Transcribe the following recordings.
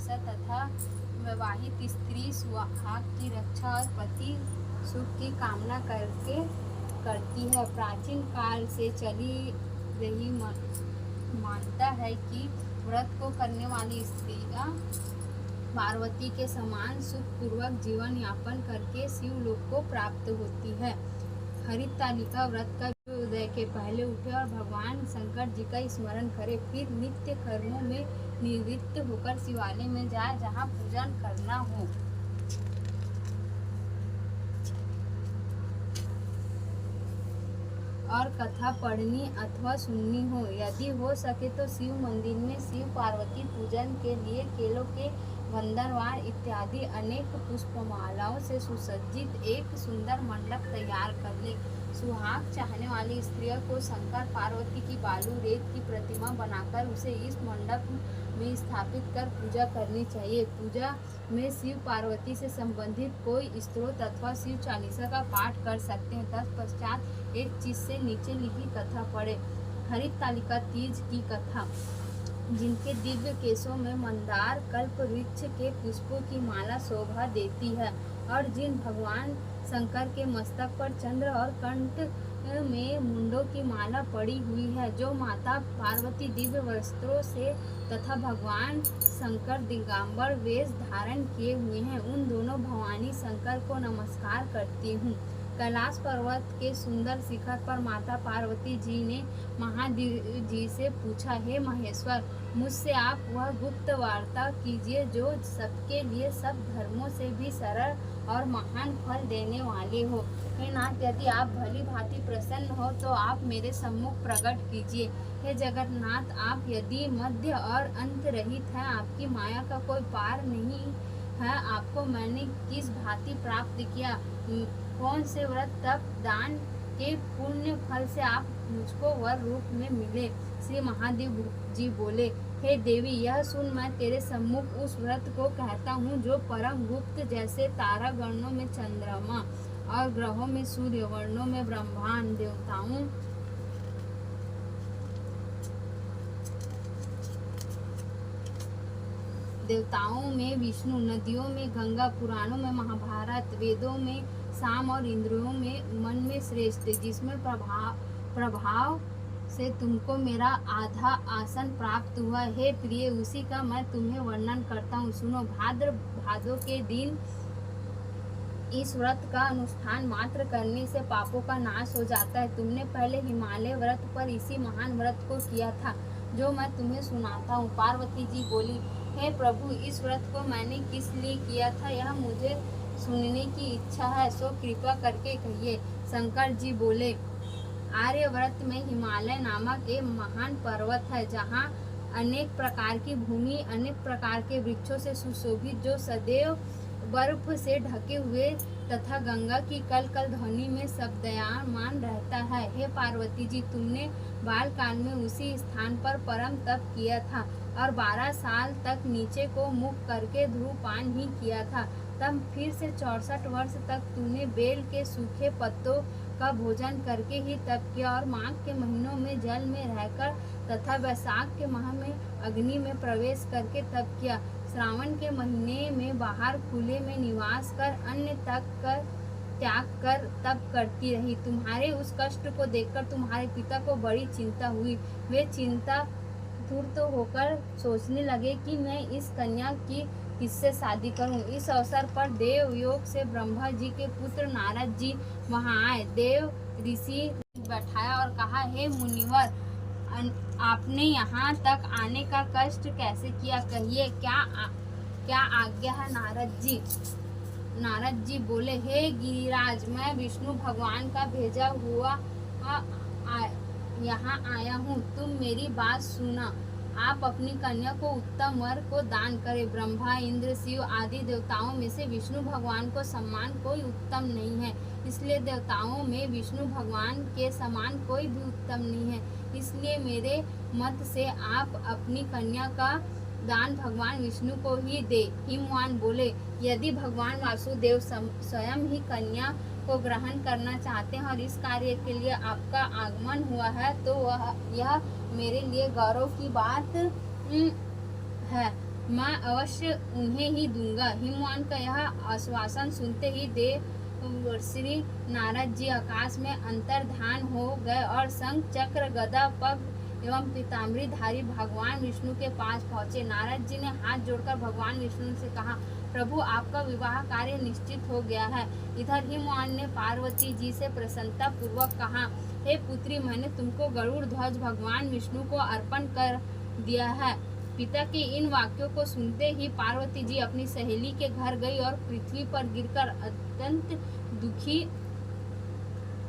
आशा तथा विवाहित स्त्री सुहाग की रक्षा और पति सुख की कामना करती है। प्राचीन काल से चली रही मान्यता है कि व्रत को करने वाली स्त्रियां पार्वती के समान सुखपूर्वक जीवन यापन करके शिवलोक को प्राप्त होती है। हरितालिका व्रत का उदय के पहले उठे और भगवान शंकर जी का स्मरण करे, फिर नित्य कर्मों में निवृत्त होकर शिवालय में जाए जहाँ पूजन करना हो। और कथा पढ़नी अथवा सुननी हो। यदि हो सके तो शिव मंदिर में शिव पार्वती पूजन के लिए केलों के वंदनवार इत्यादि अनेक पुष्पमालाओं से सुसज्जित एक सुंदर मंडप तैयार कर ले। सुहाग चाहने वाली स्त्रियों को शंकर पार्वती की बालू रेत की प्रतिमा बनाकर उसे इस मंडप में स्थापित कर पूजा करनी चाहिए। पूजा में शिव पार्वती से संबंधित कोई स्तोत्र अथवा शिव चालीसा का पाठ कर सकते हैं। तत्पश्चात एक चीज से नीचे लिखी कथा पढ़े। हरितालिका तीज की कथा। जिनके दिव्य केशों में मंदार कल्प वृक्ष के पुष्पों की माला शोभा देती है और जिन भगवान शंकर के मस्तक पर चंद्र और कंठ में मुंडों की माला पड़ी हुई है, जो माता पार्वती दिव्य वस्त्रों से तथा भगवान शंकर दिगंबर वेश धारण किए हुए हैं, उन दोनों भवानी शंकर को नमस्कार करती हूँ। कैलाश पर्वत के सुंदर शिखर पर माता पार्वती जी ने महादेव जी से पूछा, हे महेश्वर, मुझसे आप वह गुप्त वार्ता कीजिए जो सबके लिए सब धर्मों से भी सरल और महान फल देने वाले हो। हे नाथ, यदि आप भली भांति प्रसन्न हो तो आप मेरे सम्मुख प्रकट कीजिए। हे जगन्नाथ, आप यदि मध्य और अंत रहित हैं, आपकी माया का कोई पार नहीं है, आपको मैंने किस भांति प्राप्त किया, कौन से व्रत तप दान के पुण्य फल से आप मुझको वर रूप में मिले। श्री महादेव जी बोले, हे देवी, यह सुन मैं तेरे सम्मुख उस व्रत को कहता हूँ जो परम गुप्त, जैसे तारा गणों में चंद्रमा और ग्रहों में सूर्य, वर्णों में ब्रह्मांड, देवताओं में विष्णु, नदियों में गंगा, पुराणों में महाभारत, वेदों में साम और इंद्रियों में मन में श्रेष्ठ, जिसमें प्रभाव से तुमको मेरा आधा आसन प्राप्त हुआ। हे प्रिय, उसी का मैं तुम्हें वर्णन करता हूँ, सुनो। भादों के दिन इस व्रत का अनुष्ठान मात्र करने से पापों का नाश हो जाता है। तुमने पहले हिमालय व्रत पर इसी महान व्रत को किया था जो मैं तुम्हें सुनाता हूँ। पार्वती जी बोली, हे प्रभु, इस व्रत को मैंने किस लिए किया था यह मुझे सुनने की इच्छा है, सो कृपा करके कहिए। शंकर जी बोले, आर्यव्रत में हिमालय नामक एक महान पर्वत है जहाँ अनेक प्रकार की भूमि, अनेक प्रकार के वृक्षों से सुशोभित, जो सदैव बर्फ से ढके हुए तथा गंगा की कल कल ध्वनि में शब्दयमान रहता है। हे पार्वती जी, तुमने बाल काल में उसी स्थान पर परम तप किया था और 12 साल तक नीचे को मुख करके धूमपान ही किया था। तब फिर से 64 वर्ष तक तूने बेल के सूखे पत्तों का भोजन करके ही तप किया और माघ के महीनों में जल में रहकर तथा वैशाख के माह में अग्नि में प्रवेश करके तप किया। श्रावण के महीने में बाहर खुले में निवास कर अन्न त्याग कर तप करती रही। तुम्हारे उस कष्ट को देखकर तुम्हारे पिता को बड़ी चिंता हुई। वे चिंता धूर्त होकर सोचने लगे कि मैं इस कन्या की किससे शादी करूं। इस अवसर पर देवयोग से ब्रह्मा जी के पुत्र नारद जी वहां आए। देव ऋषि बैठाया और कहा, हे मुनिवर, आपने यहाँ तक आने का कष्ट कैसे किया, कहिए क्या आज्ञा है। नारद जी बोले, हे गिरिराज, मैं विष्णु भगवान का भेजा हुआ यहाँ आया हूँ। तुम मेरी बात सुना। आप अपनी कन्या को उत्तम वर को दान करें। ब्रह्मा, इंद्र, शिव आदि देवताओं में से विष्णु भगवान को समान कोई उत्तम नहीं है, इसलिए देवताओं में विष्णु भगवान के समान कोई भी उत्तम नहीं है। इसलिए मेरे मत से आप अपनी कन्या का दान भगवान विष्णु को ही दे। हिमवान बोले, यदि भगवान वासुदेव स्वयं ही कन्या को ग्रहण करना चाहते हैं और इस कार्य के लिए आपका आगमन हुआ है तो यह मेरे लिए गौरव की बात है। मैं अवश्य उन्हें ही दूंगा। हिमवान का यह आश्वासन सुनते ही देव श्री नारद जी आकाश में अंतर्धान हो गए और शंख चक्र गदा पग एवं पीताम्बरीधारी भगवान विष्णु के पास पहुँचे। नारद जी ने हाथ जोड़कर भगवान विष्णु से कहा, प्रभु आपका विवाह कार्य निश्चित हो गया है। इधर हिमवान ने पार्वती जी से प्रसन्नता पूर्वक कहा, हे पुत्री, मैंने तुमको गरुड़ ध्वज भगवान विष्णु को अर्पण कर दिया है। पिता के इन वाक्यों को सुनते ही पार्वती जी अपनी सहेली के घर गई और पृथ्वी पर गिरकर अत्यंत दुखी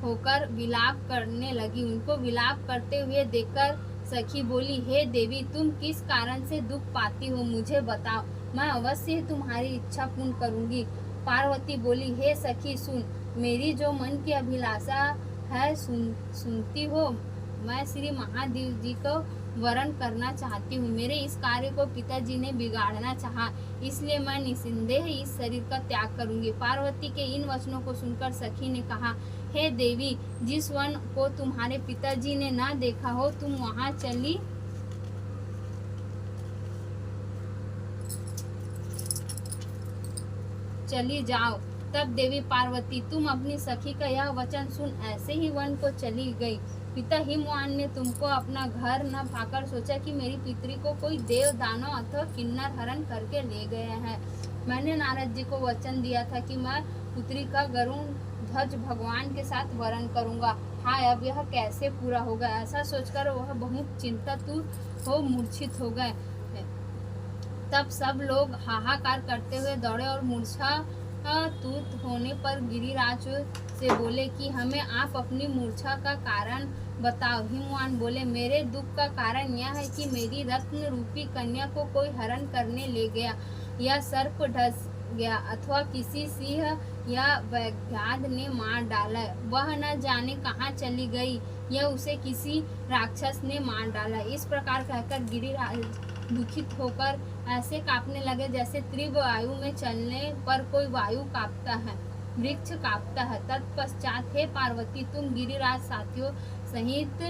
होकर विलाप करने लगी। उनको विलाप करते हुए देखकर सखी बोली, हे देवी, तुम किस कारण से दुख पाती हो, मुझे बताओ, मैं अवश्य तुम्हारी इच्छा पूर्ण करूंगी। पार्वती बोली, हे सखी, सुन, मेरी जो मन की अभिलाषा है सुनती हो। मैं श्री महादेव जी को वरण करना चाहती हूँ। मेरे इस कार्य को पिताजी ने बिगाड़ना चाहा, इसलिए मैं निस्संदेह इस शरीर का त्याग करूंगी। पार्वती के इन वचनों को सुनकर सखी ने कहा, हे देवी, जिस वन को तुम्हारे पिताजी ने ना देखा हो, तुम वहां चली जाओ। तब देवी पार्वती, तुम अपनी सखी का यह वचन सुन ऐसे ही वन को चली गई। पिता हिमवान ने तुमको अपना घर न पाकर सोचा कि मेरी पुत्री को कोई देव, दानव अथवा किन्नर हरण करके ले गए हैं। मैंने नारद जी को वचन दिया था कि मैं पुत्री का गरुड़ ध्वज भगवान के साथ वरण करूंगा। हाय, अब यह कैसे पूरा होगा? ऐसा सोचकर वह बहुत चिंतित हो मूर्छित हो गए। तब सब लोग हाहाकार करते हुए दौड़े और मूर्छा तूत होने पर गिरिराज से बोले कि हमें आप अपनी मूर्छा का कारण बताओ। हिमवान बोले, मेरे दुख का कारण यह है कि मेरी रत्न रूपी कन्या को कोई हरण करने ले गया, या सर्प डस गया, अथवा किसी सिंह या व्याघ्र ने मार डाला। वह न जाने कहाँ चली गई, या उसे किसी राक्षस ने मार डाला। इस प्रकार कहकर गिरिराज दुखित होकर ऐसे कांपने लगे जैसे तीव्र वायु में चलने पर कोई वायु कांपता है, वृक्ष कांपता है। तत्पश्चात हे पार्वती, तुम गिरिराज साथियों सहित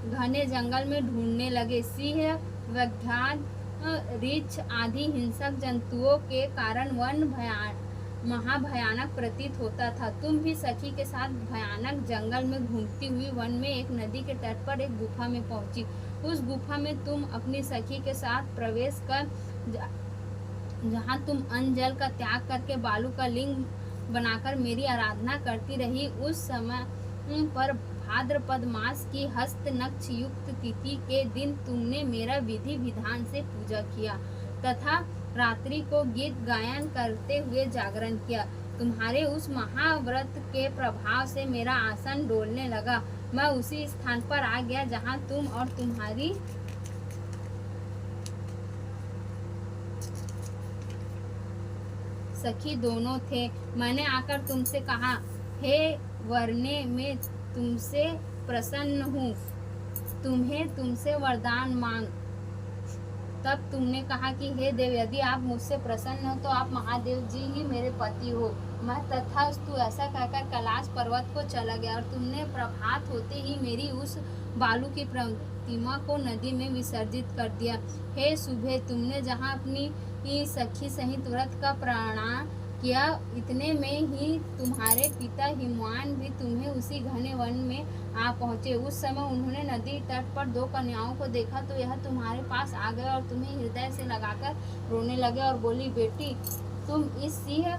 घने जंगल में ढूंढने लगे। सिंह, व्याघ्र, रीछ आदि हिंसक जंतुओं के कारण वन महाभयानक प्रतीत होता था। तुम भी सखी के साथ भयानक जंगल में घूमती हुई वन में एक नदी के तट पर एक गुफा में पहुंची। उस गुफा में तुम अपनी सखी के साथ प्रवेश कर जहाँ तुम अन्न जल का त्याग करके बालू का लिंग बनाकर मेरी आराधना करती रही। उस समय पर भाद्रपद मास की हस्त नक्ष युक्त तिथि के दिन तुमने मेरा विधि विधान से पूजा किया तथा रात्रि को गीत गायन करते हुए जागरण किया। तुम्हारे उस महाव्रत के प्रभाव से मेरा आसन डोलने लगा। मैं उसी स्थान पर आ गया जहाँ तुम और तुम्हारी सखी दोनों थे। मैंने आकर तुमसे कहा, हे वरने, मैं तुमसे प्रसन्न हूँ, तुमसे वरदान मांग। तब तुमने कहा कि हे देव, यदि आप मुझसे प्रसन्न हो तो आप महादेव जी ही मेरे पति हो। मैं तथास्तु ऐसा कहकर कैलाश पर्वत को चला गया और तुमने प्रभात होते ही मेरी उस बालू की प्रतिमा को नदी में विसर्जित कर दिया। हे शुभे, तुमने जहाँ अपनी सखी सहित व्रत का प्रणाम किया, इतने में ही तुम्हारे पिता हिमवान भी तुम्हें उसी घने वन में आ पहुँचे। उस समय उन्होंने नदी तट पर दो कन्याओं को देखा तो यह तुम्हारे पास आ गए और तुम्हें हृदय से लगाकर रोने लगे और बोली, बेटी, तुम इस सिंह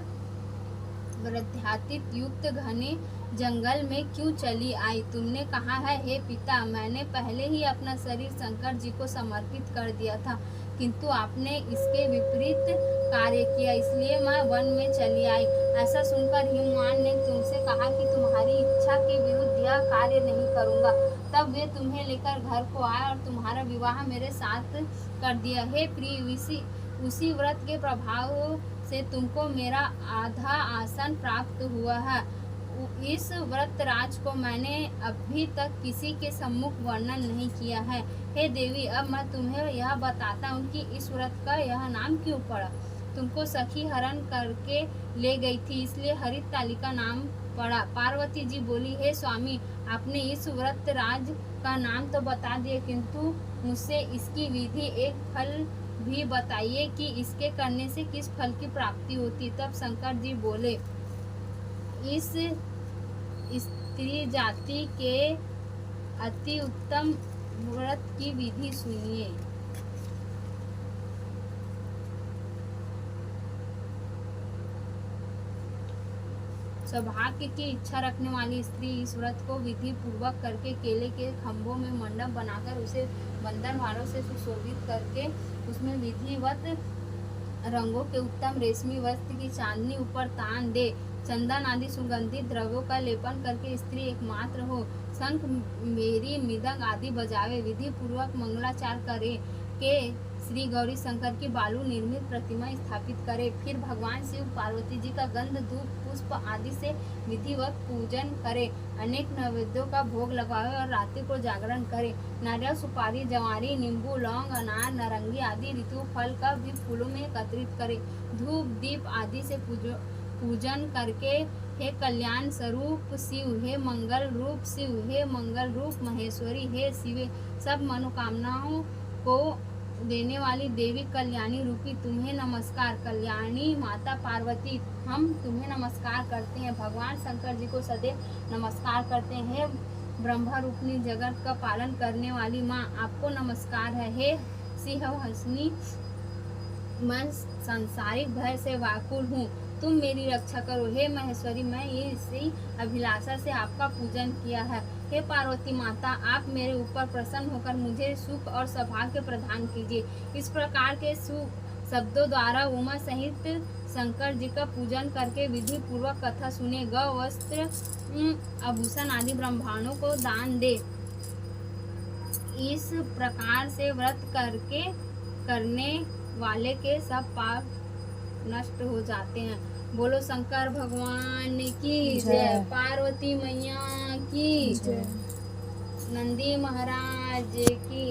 वृद्धातीत युक्त घने जंगल में क्यों चली आई? तुमने कहा है, हे पिता, मैंने पहले ही अपना शरीर शंकर जी को समर्पित कर दिया था, किंतु आपने इसके विपरीत कार्य किया, इसलिए मैं वन में चली आई। ऐसा सुनकर हिमवान ने तुमसे कहा कि तुम्हारी इच्छा के विरुद्ध यह कार्य नहीं करूँगा। तब वे तुम्हें लेकर घर को आए और तुम्हारा विवाह मेरे साथ कर दिया। हे प्रिय, उसी व्रत के प्रभाव से तुमको मेरा आधा आसन प्राप्त हुआ है। इस व्रत राज को मैंने अभी तक किसी के सम्मुख वर्णन नहीं किया है। हे देवी, अब मैं तुम्हें यह बताता हूँ कि इस व्रत का यह नाम क्यों पड़ा। तुमको सखी हरण करके ले गई थी, इसलिए हरित तालिका नाम पड़ा। पार्वती जी बोली, हे स्वामी, आपने इस व्रत राज का नाम तो बता दिया, किंतु मुझसे इसकी विधि एक फल भी बताइए कि इसके करने से किस फल की प्राप्ति होती। तब शंकर जी बोले, इस स्त्री जाति के अति उत्तम व्रत की विधि सुनिए। सौभाग्य की इच्छा रखने वाली स्त्री इस व्रत को विधि पूर्वक करके केले के खम्भों में मंडप बनाकर उसे बंधन हारों से सुशोभित करके उसमें विधिवत रंगों के उत्तम रेशमी वस्त्र की चांदनी ऊपर तान दे, चंदन आदि सुगंधित द्रव्यों का लेपन करके स्त्री एकमात्र हो, शंख मेरी मृदंग आदि बजावे, विधि पूर्वक मंगलाचार करे के श्री गौरी शंकर की बालू निर्मित प्रतिमा स्थापित करे। फिर भगवान शिव पार्वती जी का गंध धूप पुष्प आदि से विधिवत पूजन करे, अनेक नैवेद्यों का भोग लगावे और रात्रि को जागरण करे। नारियल सुपारी जवारी नींबू लौंग अनार नारंगी आदि ऋतु फल का भी फूलों में एकत्रित करे। धूप दीप आदि से पूजन करके हे कल्याण स्वरूप शिव, हे मंगल रूप शिव, हे मंगल रूप महेश्वरी, हे शिवे, सब मनोकामनाओं को देने वाली देवी कल्याणी रूपी तुम्हें नमस्कार। कल्याणी माता पार्वती, हम तुम्हें नमस्कार करते हैं। भगवान शंकर जी को सदैव नमस्कार करते हैं। ब्रह्मा रूपनी जगत का पालन करने वाली माँ, आपको नमस्कार है। हे सिंहवाहिनी, मैं सांसारिक भय से व्याकुल हूँ, तुम मेरी रक्षा करो। हे महेश्वरी, मैं इसी अभिलाषा से आपका पूजन किया है। हे पार्वती माता, आप मेरे ऊपर प्रसन्न होकर मुझे सुख और सौभाग्य प्रदान कीजिए। इस प्रकार के शब्दों द्वारा उमा सहित शंकर जी का पूजन करके विधि पूर्वक कथा सुने, गौ वस्त्र आभूषण आदि ब्राह्मणों को दान दे। इस प्रकार से व्रत करने वाले के सब पाप नष्ट हो जाते हैं। बोलो शंकर भगवान की जय, पार्वती मैया की जय, नंदी महाराज की